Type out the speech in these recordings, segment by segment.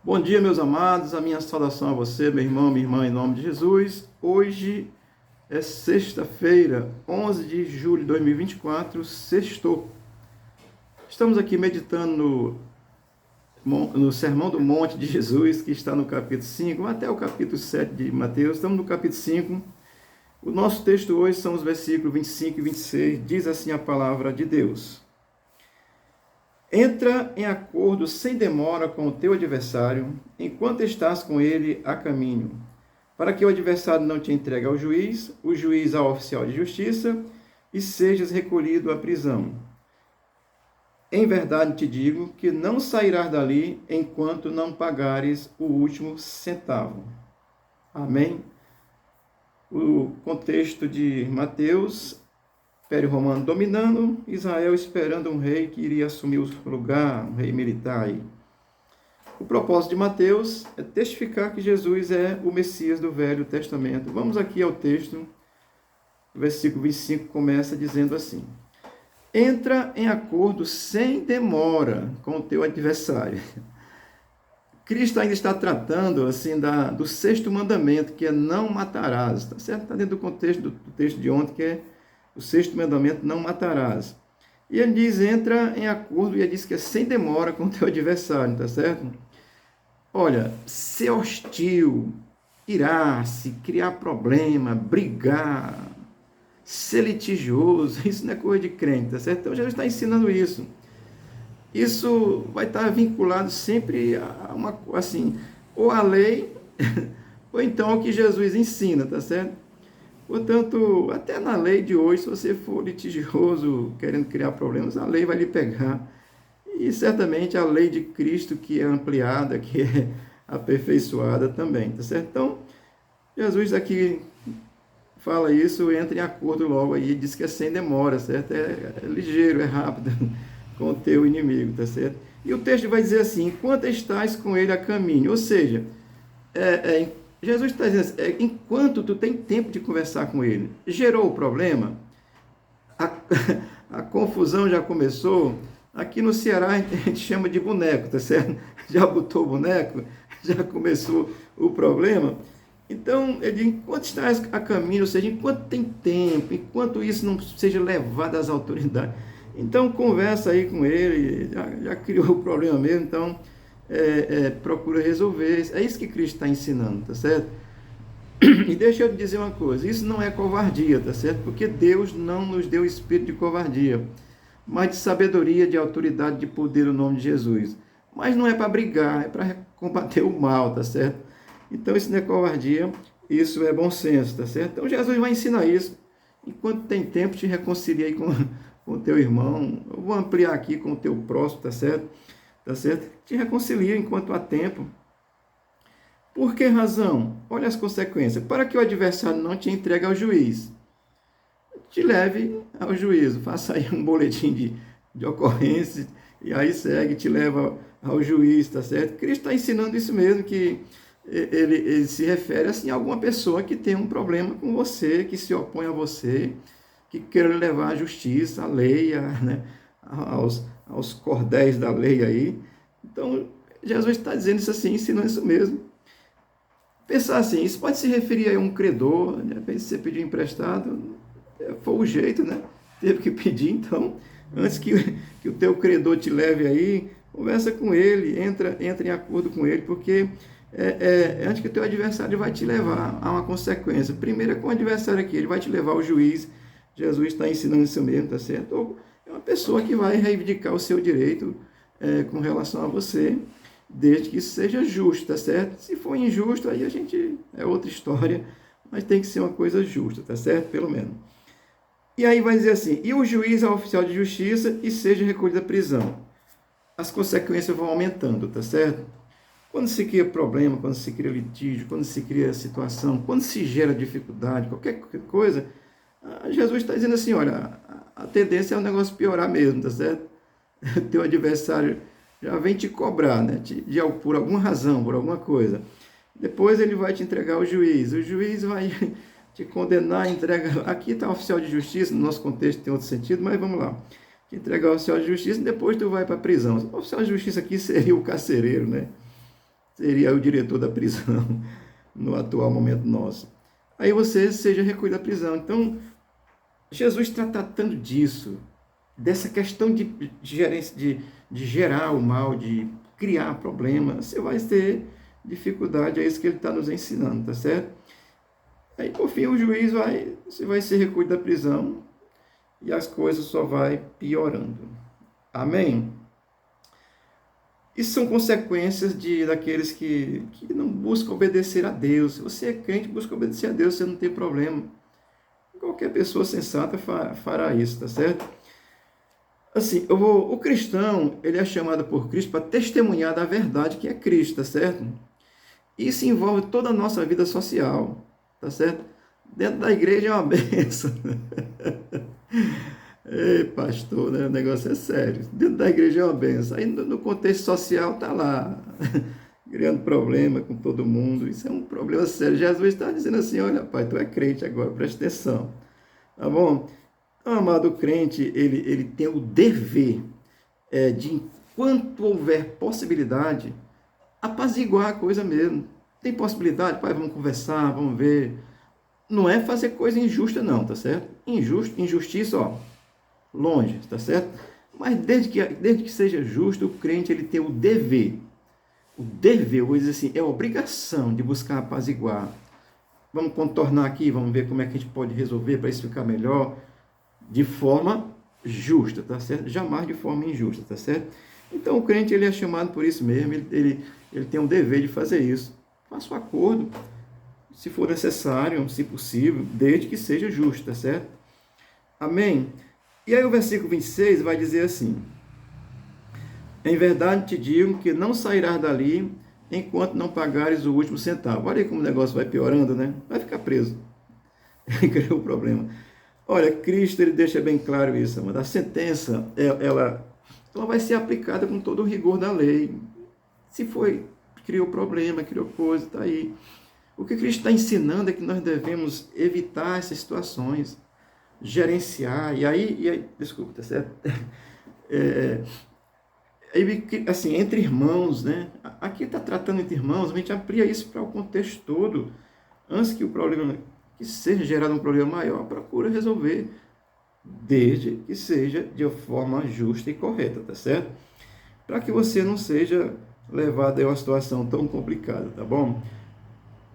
Bom dia, meus amados, a minha saudação a você, meu irmão, minha irmã, em nome de Jesus. Hoje é sexta-feira, 11 de julho de 2024, sextou. Estamos aqui meditando no Sermão do Monte de Jesus, que está no capítulo 5, até o capítulo 7 de Mateus. Estamos no capítulo 5. O nosso texto hoje são os versículos 25 e 26, diz assim a palavra de Deus. Entra em acordo sem demora com o teu adversário, enquanto estás com ele a caminho, para que o adversário não te entregue ao juiz, o juiz ao oficial de justiça, e sejas recolhido à prisão. Em verdade te digo que não sairás dali enquanto não pagares o último centavo. Amém? O contexto de Mateus, Império Romano dominando, Israel esperando um rei que iria assumir o lugar, um rei militar aí. O propósito de Mateus é testificar que Jesus é o Messias do Velho Testamento. Vamos aqui ao texto, o versículo 25 começa dizendo assim: entra em acordo sem demora com o teu adversário. Cristo ainda está tratando assim do sexto mandamento, que é não matarás, tá certo? Está dentro do contexto do texto de ontem, que é o sexto mandamento, não matarás. E ele diz, entra em acordo, e ele diz que é sem demora com o teu adversário, tá certo? Olha, ser hostil, irar-se, criar problema, brigar, ser litigioso, isso não é coisa de crente, tá certo? Então Jesus está ensinando isso. Isso vai estar vinculado sempre a uma, assim, ou a lei, ou então ao que Jesus ensina, tá certo? Portanto, até na lei de hoje, se você for litigioso, querendo criar problemas, a lei vai lhe pegar. E certamente a lei de Cristo, que é ampliada, que é aperfeiçoada também, tá certo? Então, Jesus aqui fala isso, entra em acordo logo aí, diz que é sem demora, certo? É ligeiro, é rápido com o teu inimigo, tá certo? E o texto vai dizer assim, enquanto estás com ele a caminho, ou seja, Jesus está dizendo assim, enquanto tu tem tempo de conversar com ele, gerou o problema, a, a confusão já começou, aqui no Ceará a gente chama de boneco, tá certo? Já botou o boneco, já começou o problema. Então, ele diz, enquanto estás a caminho, ou seja, enquanto tem tempo, enquanto isso não seja levado às autoridades, então conversa aí com ele, já criou o problema mesmo, então procura resolver. É isso que Cristo está ensinando, tá certo? E deixa eu te dizer uma coisa, isso não é covardia, tá certo? Porque Deus não nos deu espírito de covardia, mas de sabedoria, de autoridade, de poder no nome de Jesus. Mas não é para brigar, é para combater o mal, tá certo? Então isso não é covardia, isso é bom senso, tá certo? Então Jesus vai ensinar isso. Enquanto tem tempo, te reconcilia aí com o teu irmão. Eu vou ampliar aqui com o teu próximo, tá certo? Tá certo? Te reconcilia enquanto há tempo. Por que razão? Olha as consequências. Para que o adversário não te entregue ao juiz, te leve ao juízo. Faça aí um boletim de ocorrência e aí segue, te leva ao juiz, tá certo? Cristo está ensinando isso mesmo, que ele se refere assim a alguma pessoa que tem um problema com você, que se opõe a você, que queira levar à justiça, à lei, né, aos cordéis da lei aí. Então, Jesus está dizendo isso assim, ensinando isso mesmo. Pensar assim, isso pode se referir a um credor, de repente você pediu emprestado, foi o jeito, né? Teve que pedir, então, antes que o teu credor te leve aí, conversa com ele, entra em acordo com ele, porque antes que o teu adversário vai te levar a uma consequência. Primeiro é com o adversário aqui, ele vai te levar ao juiz. Jesus está ensinando isso mesmo, tá certo? Ou é uma pessoa que vai reivindicar o seu direito com relação a você, desde que isso seja justo, tá certo? Se for injusto, aí a gente é outra história, mas tem que ser uma coisa justa, tá certo? Pelo menos. E aí vai dizer assim, e o juiz ao oficial de justiça e seja recolhido à prisão. As consequências vão aumentando, tá certo? Quando se cria problema, quando se cria litígio, quando se cria situação, quando se gera dificuldade, qualquer coisa, Jesus está dizendo assim, olha, a tendência é o negócio piorar mesmo, tá certo? Teu adversário já vem te cobrar, né? Por alguma razão, por alguma coisa. Depois ele vai te entregar ao juiz. O juiz vai te condenar, entrega. Aqui está o oficial de justiça, no nosso contexto tem outro sentido, mas vamos lá. Te entregar ao oficial de justiça e depois tu vai para a prisão. O oficial de justiça aqui seria o carcereiro, né? seria o diretor da prisão no atual momento nosso. Aí você seja recolhido da prisão. Então, Jesus está tratando disso, dessa questão de gerência, de gerar o mal, de criar problema. Você vai ter dificuldade, é isso que ele está nos ensinando, tá certo? Aí, por fim, o juiz você vai ser recolhido da prisão e as coisas só vai piorando. Amém? Isso são consequências daqueles que não buscam obedecer a Deus. Se você é crente, busca obedecer a Deus, você não tem problema. Qualquer pessoa sensata fará isso, tá certo? Assim, o cristão, ele é chamado por Cristo para testemunhar da verdade que é Cristo, tá certo? Isso envolve toda a nossa vida social, tá certo? Dentro da igreja é uma benção. Ei, pastor, né? O negócio é sério. Dentro da igreja é uma benção. Aí no contexto social tá lá, criando problema com todo mundo. Isso é um problema sério. Jesus está dizendo assim, olha, pai, tu é crente agora, presta atenção. Tá bom? Então, amado crente, ele tem o dever de, enquanto houver possibilidade, apaziguar a coisa mesmo. Tem possibilidade? Pai, vamos conversar, vamos ver. Não é fazer coisa injusta não, tá certo? Injustiça, ó, longe, tá certo? Mas desde que seja justo, o crente ele tem o dever, eu vou dizer assim, é a obrigação de buscar apaziguar. Vamos contornar aqui, vamos ver como é que a gente pode resolver para isso ficar melhor, de forma justa, tá certo? Jamais de forma injusta, tá certo? Então o crente ele é chamado por isso mesmo, ele tem o dever de fazer isso. Faça o acordo, se for necessário, se possível, desde que seja justo, tá certo? Amém? E aí o versículo 26 vai dizer assim: em verdade te digo que não sairás dali enquanto não pagares o último centavo. Olha aí como o negócio vai piorando, né? Vai ficar preso. Criou o problema. Olha, Cristo ele deixa bem claro isso, amado. A sentença, ela vai ser aplicada com todo o rigor da lei. Se foi, criou problema, criou coisa, está aí. O que Cristo está ensinando é que nós devemos evitar essas situações, gerenciar, e aí desculpa, tá certo? Assim, entre irmãos, né? Aqui está tratando entre irmãos, a gente amplia isso para o contexto todo. Antes que o problema, que seja gerado um problema maior, procura resolver, desde que seja de forma justa e correta, tá certo? Para que você não seja levado a uma situação tão complicada, tá bom?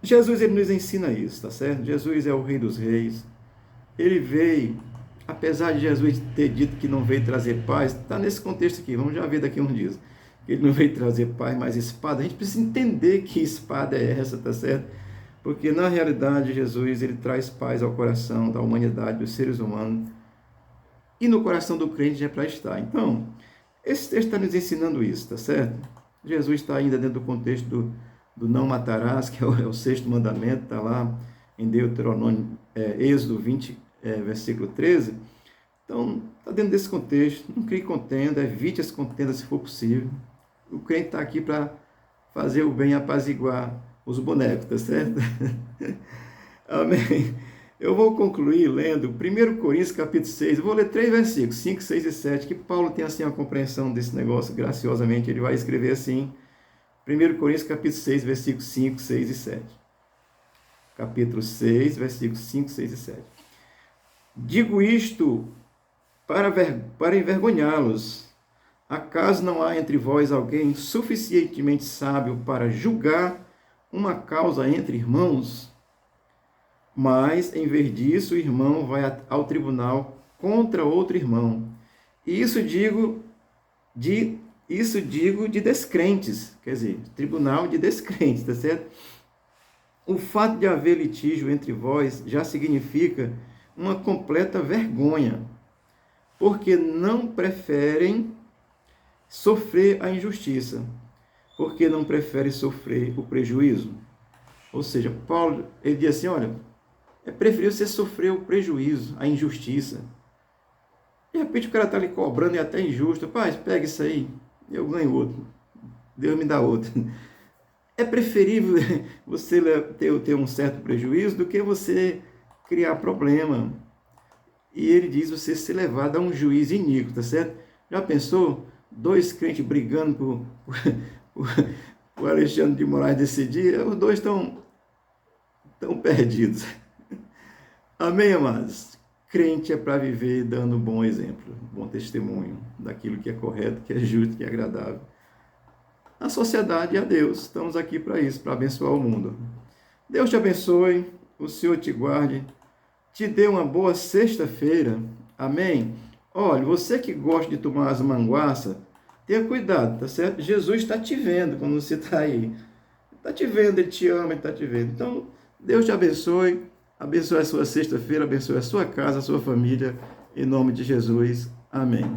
Jesus, ele nos ensina isso, tá certo? Jesus é o Rei dos Reis. Ele veio, apesar de Jesus ter dito que não veio trazer paz, está nesse contexto aqui, vamos já ver daqui a uns dias. Ele não veio trazer paz, mas espada. A gente precisa entender que espada é essa, tá certo? Porque na realidade Jesus, ele traz paz ao coração da humanidade, dos seres humanos. E no coração do crente já é para estar. Então, esse texto está nos ensinando isso, tá certo? Jesus está ainda dentro do contexto do não matarás, que é o sexto mandamento, está lá em Deuteronômio, Êxodo 20, versículo 13. Então, está dentro desse contexto. Não crie contenda, evite as contendas se for possível. O crente está aqui para fazer o bem, apaziguar os bonecos, tá certo? Amém. Eu vou concluir lendo 1 Coríntios capítulo 6, eu vou ler 3 versículos, 5, 6 e 7, que Paulo tem assim uma compreensão desse negócio, graciosamente, ele vai escrever assim, 1 Coríntios capítulo 6, versículos 5, 6 e 7. Capítulo 6, versículos 5, 6 e 7. Digo isto para envergonhá-los. Acaso não há entre vós alguém suficientemente sábio para julgar uma causa entre irmãos? Mas, em vez disso, o irmão vai ao tribunal contra outro irmão. E isso digo de descrentes, quer dizer, tribunal de descrentes, tá certo? O fato de haver litígio entre vós já significa uma completa vergonha, porque não preferem sofrer a injustiça, porque não preferem sofrer o prejuízo. Ou seja, Paulo, ele diz assim, olha, é preferível você sofrer o prejuízo, a injustiça. De repente o cara está ali cobrando e até injusto. Pai, pega isso aí, eu ganho outro. Deus me dá outro. É preferível você ter um certo prejuízo do que você criar problema. E ele diz você ser levado a um juiz iníquo, tá certo? Já pensou? 2 crentes brigando o Alexandre de Moraes decidir, os dois estão perdidos. Amém, amados? Crente é para viver dando bom exemplo, bom testemunho daquilo que é correto, que é justo, que é agradável. A sociedade e a Deus, estamos aqui para isso, para abençoar o mundo. Deus te abençoe, o Senhor te guarde, te dê uma boa sexta-feira. Amém? Olha, você que gosta de tomar as manguaças, tenha cuidado, tá certo? Jesus está te vendo quando você está aí. Está te vendo, Ele te ama, Ele está te vendo. Então, Deus te abençoe, abençoe a sua sexta-feira, abençoe a sua casa, a sua família, em nome de Jesus. Amém.